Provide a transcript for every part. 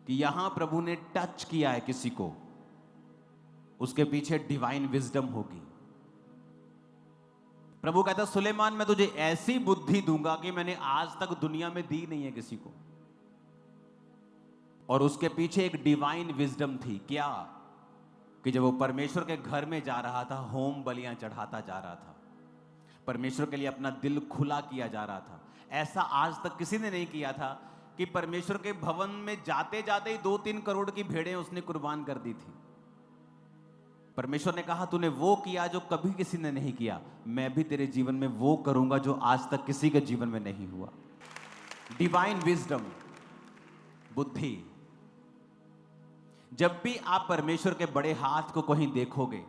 कि यहां प्रभु ने टच किया है किसी को, उसके पीछे डिवाइन विजडम होगी। प्रभु कहता सुलेमान मैं तुझे ऐसी बुद्धि दूंगा कि मैंने आज तक दुनिया में दी नहीं है किसी को। और उसके पीछे एक डिवाइन विजडम थी। क्या? कि जब वो परमेश्वर के घर में जा रहा था, होम बलियां चढ़ाता जा रहा था, परमेश्वर के लिए अपना दिल खुला किया जा रहा था। ऐसा आज तक किसी ने नहीं किया था कि परमेश्वर के भवन में जाते जाते ही 2-3 करोड़ की भेड़ें उसने कुर्बान कर दी थी। परमेश्वर ने कहा तूने वो किया जो कभी किसी ने नहीं किया, मैं भी तेरे जीवन में वो करूंगा जो आज तक किसी के जीवन में नहीं हुआ। डिवाइन विजडम, बुद्धि। जब भी आप परमेश्वर के बड़े हाथ को कहीं देखोगे,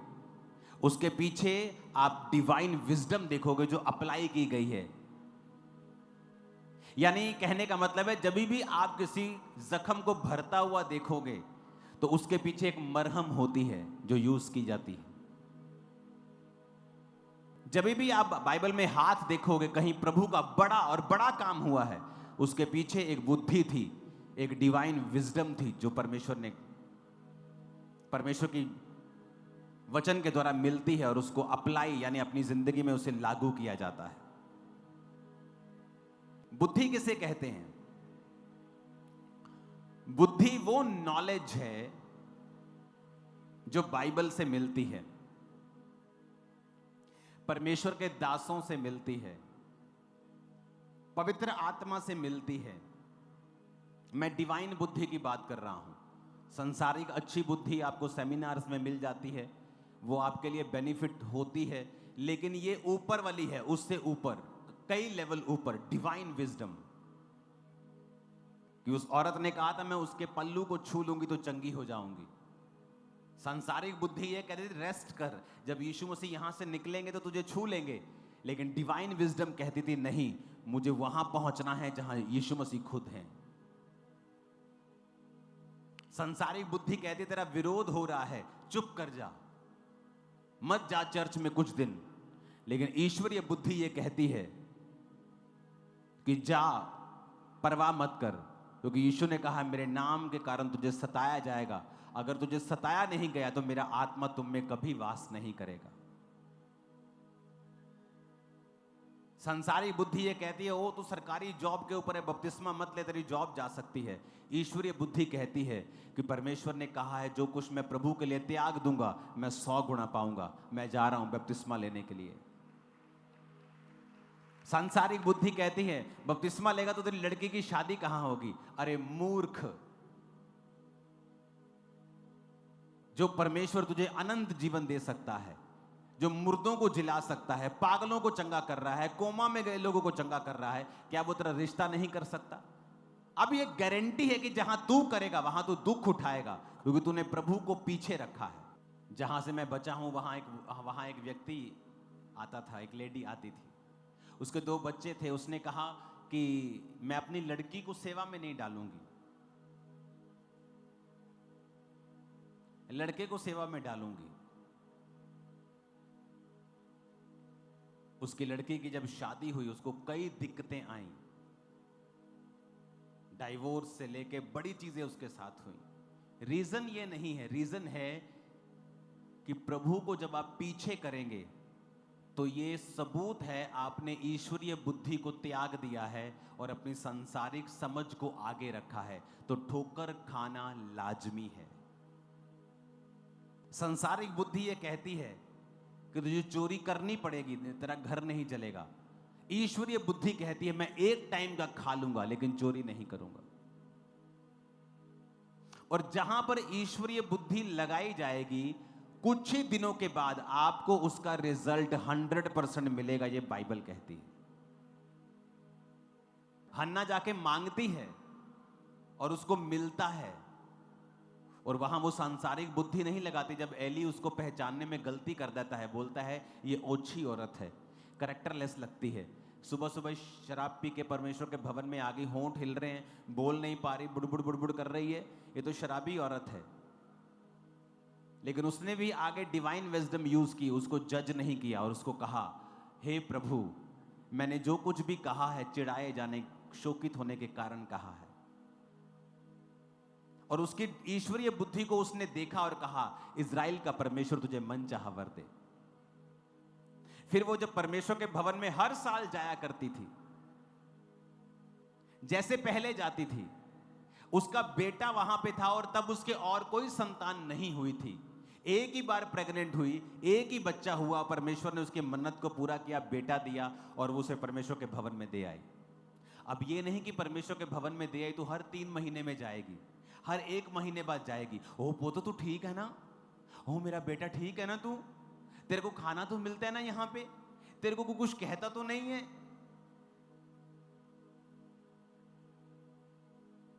उसके पीछे आप डिवाइन विजडम देखोगे जो अप्लाई की गई है। यानी कहने का मतलब है, जब भी आप किसी जख्म को भरता हुआ देखोगे तो उसके पीछे एक मरहम होती है जो यूज की जाती है। जब भी आप बाइबल में हाथ देखोगे, कहीं प्रभु का बड़ा और बड़ा काम हुआ है, उसके पीछे एक बुद्धि थी, एक डिवाइन विजडम थी जो परमेश्वर की वचन के द्वारा मिलती है और उसको अप्लाई यानी अपनी जिंदगी में उसे लागू किया जाता है। बुद्धि किसे कहते हैं? बुद्धि वो नॉलेज है जो बाइबल से मिलती है, परमेश्वर के दासों से मिलती है, पवित्र आत्मा से मिलती है। मैं डिवाइन बुद्धि की बात कर रहा हूं। संसारिक अच्छी बुद्धि आपको सेमिनार्स में मिल जाती है, वो आपके लिए बेनिफिट होती है, लेकिन ये ऊपर वाली है, उससे ऊपर, कई लेवल ऊपर, डिवाइन विजडम। कि उस औरत ने कहा था मैं उसके पल्लू को छू लूंगी तो चंगी हो जाऊंगी। सांसारिक बुद्धि ये कहती थी रेस्ट कर, जब यीशु मसीह यहां से निकलेंगे तो तुझे छू लेंगे। लेकिन डिवाइन विजडम कहती थी नहीं, मुझे वहां पहुंचना है जहां यीशु मसीह खुद हैं। सांसारिक बुद्धि कहती तेरा विरोध हो रहा है, चुप कर जा, मत जा चर्च में कुछ दिन। लेकिन ईश्वरीय बुद्धि ये कहती है कि जा, परवाह मत कर, क्योंकि यीशु ने कहा मेरे नाम के कारण तुझे सताया जाएगा, अगर तुझे सताया नहीं गया तो मेरा आत्मा तुम में कभी वास नहीं करेगा। संसारिक बुद्धि ये कहती है ओ तू सरकारी जॉब के ऊपर है, बपतिस्मा मत ले, तेरी जॉब जा सकती है। ईश्वरीय बुद्धि कहती है कि परमेश्वर ने कहा है जो कुछ मैं प्रभु के लिए त्याग दूंगा मैं 100 गुना पाऊंगा, मैं जा रहा हूं बपतिस्मा लेने के लिए। सांसारिक बुद्धि कहती है बपतिस्मा लेगा तो तेरी लड़की की शादी कहां होगी। अरे मूर्ख, जो परमेश्वर तुझे अनंत जीवन दे सकता है, जो मुर्दों को जिला सकता है, पागलों को चंगा कर रहा है, कोमा में गए लोगों को चंगा कर रहा है, क्या वो तेरा रिश्ता नहीं कर सकता? अब ये गारंटी है कि जहां तू करेगा वहां तू दुख उठाएगा, क्योंकि तूने प्रभु को पीछे रखा है। जहां से मैं बचा हूं वहां एक व्यक्ति आता था, एक लेडी आती थी, उसके 2 बच्चे थे। उसने कहा कि मैं अपनी लड़की को सेवा में नहीं डालूंगी, लड़के को सेवा में डालूंगी। उसकी लड़की की जब शादी हुई उसको कई दिक्कतें आईं, डाइवोर्स से लेके बड़ी चीजें उसके साथ हुई। रीजन ये नहीं है, रीजन है कि प्रभु को जब आप पीछे करेंगे तो ये सबूत है आपने ईश्वरीय बुद्धि को त्याग दिया है और अपनी सांसारिक समझ को आगे रखा है, तो ठोकर खाना लाजमी है। सांसारिक बुद्धि ये कहती है कि तुझे चोरी करनी पड़ेगी, तेरा घर नहीं चलेगा। ईश्वरीय बुद्धि कहती है मैं एक टाइम का खा लूंगा लेकिन चोरी नहीं करूंगा। और जहां पर ईश्वरीय बुद्धि लगाई जाएगी कुछ ही दिनों के बाद आपको उसका रिजल्ट 100% मिलेगा, ये बाइबल कहती है। हन्ना जाके मांगती है और उसको मिलता है, और वहां वो सांसारिक बुद्धि नहीं लगाती। जब एली उसको पहचानने में गलती कर देता है, बोलता है ये ओछी औरत है, कैरेक्टरलेस लगती है, सुबह सुबह शराब पी के परमेश्वर के भवन में आ गई, होंठ हिल रहे हैं, बोल नहीं पा रही, बुड़बुड़ बुड़बुड़ कर रही है, ये तो शराबी औरत है। लेकिन उसने भी आगे डिवाइन विजडम यूज की, उसको जज नहीं किया और उसको कहा हे प्रभु मैंने जो कुछ भी कहा है चिढ़ाए जाने, शोकित होने के कारण कहा है। और उसकी ईश्वरीय बुद्धि को उसने देखा और कहा, इज़राइल का परमेश्वर तुझे मनचाहा वर दे। फिर वो जब परमेश्वर के भवन में हर साल जाया करती थी, जैसे पहले जाती थी, उसका बेटा वहां पे था और तब उसके और कोई संतान नहीं हुई थी। एक ही बार प्रेग्नेंट हुई, एक ही बच्चा हुआ, परमेश्वर ने उसकी मन्नत को पूरा किया, बेटा दिया और वो उसे परमेश्वर के भवन में दे आई। अब ये नहीं कि परमेश्वर के भवन में दे आई तो हर 3 महीने में जाएगी, हर 1 महीने बाद जाएगी। ओ पोतो तू ठीक है ना, ओ मेरा बेटा ठीक है ना, तू तेरे को खाना तो मिलता है ना यहाँ पे, तेरे को कुछ कहता तो नहीं है।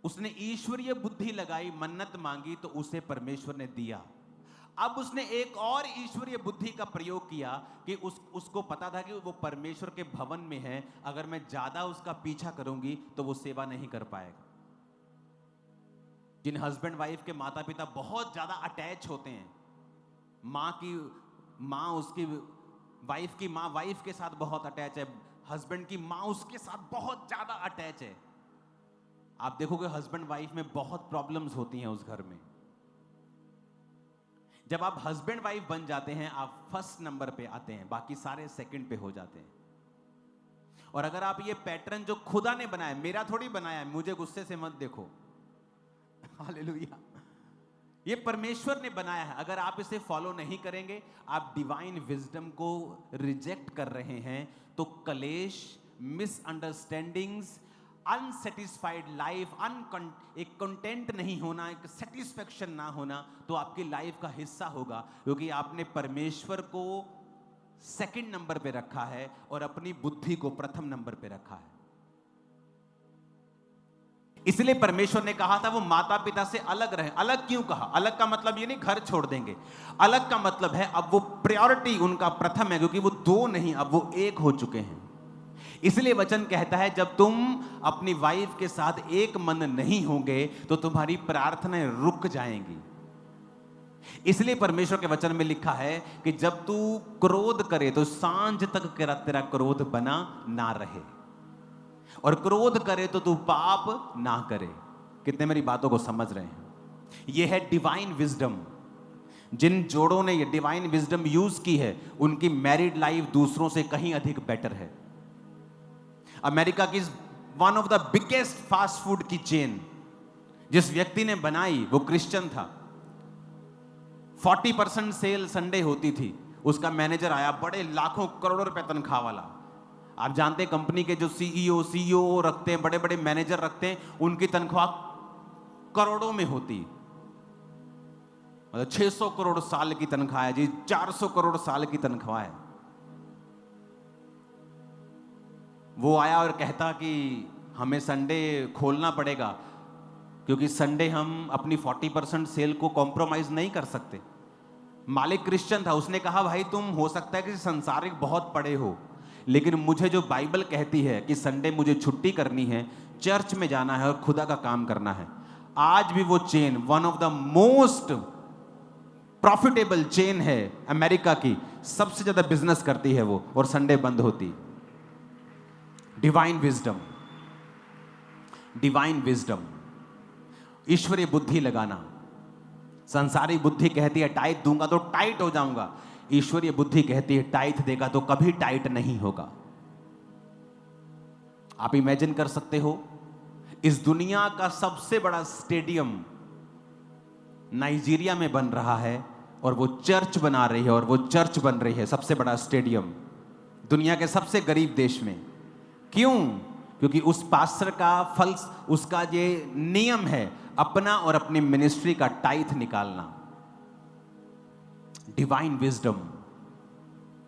उसने ईश्वरीय बुद्धि लगाई, मन्नत मांगी तो उसे परमेश्वर ने दिया। अब उसने एक और ईश्वरीय बुद्धि का प्रयोग किया कि उसको पता था कि वो परमेश्वर के भवन में है, अगर मैं ज्यादा उसका पीछा करूंगी तो वो सेवा नहीं कर पाएगा। जिन हस्बैंड वाइफ के माता पिता बहुत ज्यादा अटैच होते हैं, माँ उसकी वाइफ की माँ वाइफ के साथ बहुत अटैच है, हस्बैंड की माँ उसके साथ बहुत ज्यादा अटैच है, आप देखोगे हस्बैंड वाइफ में बहुत प्रॉब्लम्स होती हैं उस घर में। जब आप हस्बैंड वाइफ बन जाते हैं, आप फर्स्ट नंबर पे आते हैं, बाकी सारे सेकंड पे हो जाते हैं। और अगर आप ये पैटर्न जो खुदा ने बनाया, मेरा थोड़ी बनाया है, मुझे गुस्से से मत देखो, हालेलुया, ये परमेश्वर ने बनाया है। अगर आप इसे फॉलो नहीं करेंगे, आप डिवाइन विजडम को रिजेक्ट कर रहे हैं, तो कलेश, मिसअंडरस्टैंडिंग्स, अनसेटिस्फाइड लाइफ, एक कंटेंट नहीं होना, एक सेटिस्फेक्शन ना होना, तो आपकी लाइफ का हिस्सा होगा, क्योंकि आपने परमेश्वर को सेकंड नंबर पे रखा है और अपनी बुद्धि को प्रथम नंबर पे रखा है। इसलिए परमेश्वर ने कहा था वो माता पिता से अलग रहे। अलग क्यों कहा? अलग का मतलब ये नहीं घर छोड़ देंगे, अलग का मतलब है अब वो प्रायोरिटी उनका प्रथम है, क्योंकि वो 2 नहीं, अब वो 1 हो चुके हैं। इसलिए वचन कहता है जब तुम अपनी वाइफ के साथ एक मन नहीं होंगे तो तुम्हारी प्रार्थनाएं रुक जाएंगी। इसलिए परमेश्वर के वचन में लिखा है कि जब तू क्रोध करे तो सांझ तक तेरा क्रोध बना ना रहे, और क्रोध करे तो तू पाप ना करे। कितने मेरी बातों को समझ रहे हैं? यह है डिवाइन विजडम। जिन जोड़ों ने ये डिवाइन विजडम यूज की है, उनकी मैरिड लाइफ दूसरों से कहीं अधिक बेटर है। अमेरिका की one of the biggest fast food की चेन जिस व्यक्ति ने बनाई वो क्रिश्चियन था। 40% सेल संडे होती थी। उसका मैनेजर आया, बड़े लाखों करोड़ों रुपए तनख्वाह वाला। आप जानते हैं कंपनी के जो सीईओ रखते हैं, बड़े बड़े मैनेजर रखते हैं, उनकी तनख्वाह करोड़ों में होती। मतलब 600 करोड़ साल की तनख्वाह है जी, 400 करोड़ साल की तनख्वाह है। वो आया और कहता कि हमें संडे खोलना पड़ेगा, क्योंकि संडे हम अपनी 40% सेल को कॉम्प्रोमाइज नहीं कर सकते। मालिक क्रिश्चियन था, उसने कहा भाई तुम हो सकता है कि संसारिक बहुत पढ़े हो, लेकिन मुझे जो बाइबल कहती है कि संडे मुझे छुट्टी करनी है, चर्च में जाना है और खुदा का काम करना है। आज भी वो chain one of the most profitable chain है अमेरिका की, सबसे ज्यादा बिजनेस करती है वो, और संडे बंद होती। डिवाइन विजडम, डिवाइन विजडम, ईश्वरीय बुद्धि लगाना। संसारिक बुद्धि कहती है टाइट दूंगा तो टाइट हो जाऊंगा, ईश्वरीय बुद्धि कहती है टाइट देगा तो कभी टाइट नहीं होगा। आप इमेजिन कर सकते हो, इस दुनिया का सबसे बड़ा स्टेडियम नाइजीरिया में बन रहा है और वो चर्च बना रही है, और वो चर्च बन रही है सबसे बड़ा स्टेडियम दुनिया के सबसे गरीब देश में। क्यों? क्योंकि उस पास्टर का फल, उसका ये नियम है अपना और अपनी मिनिस्ट्री का टाइथ निकालना। Divine wisdom.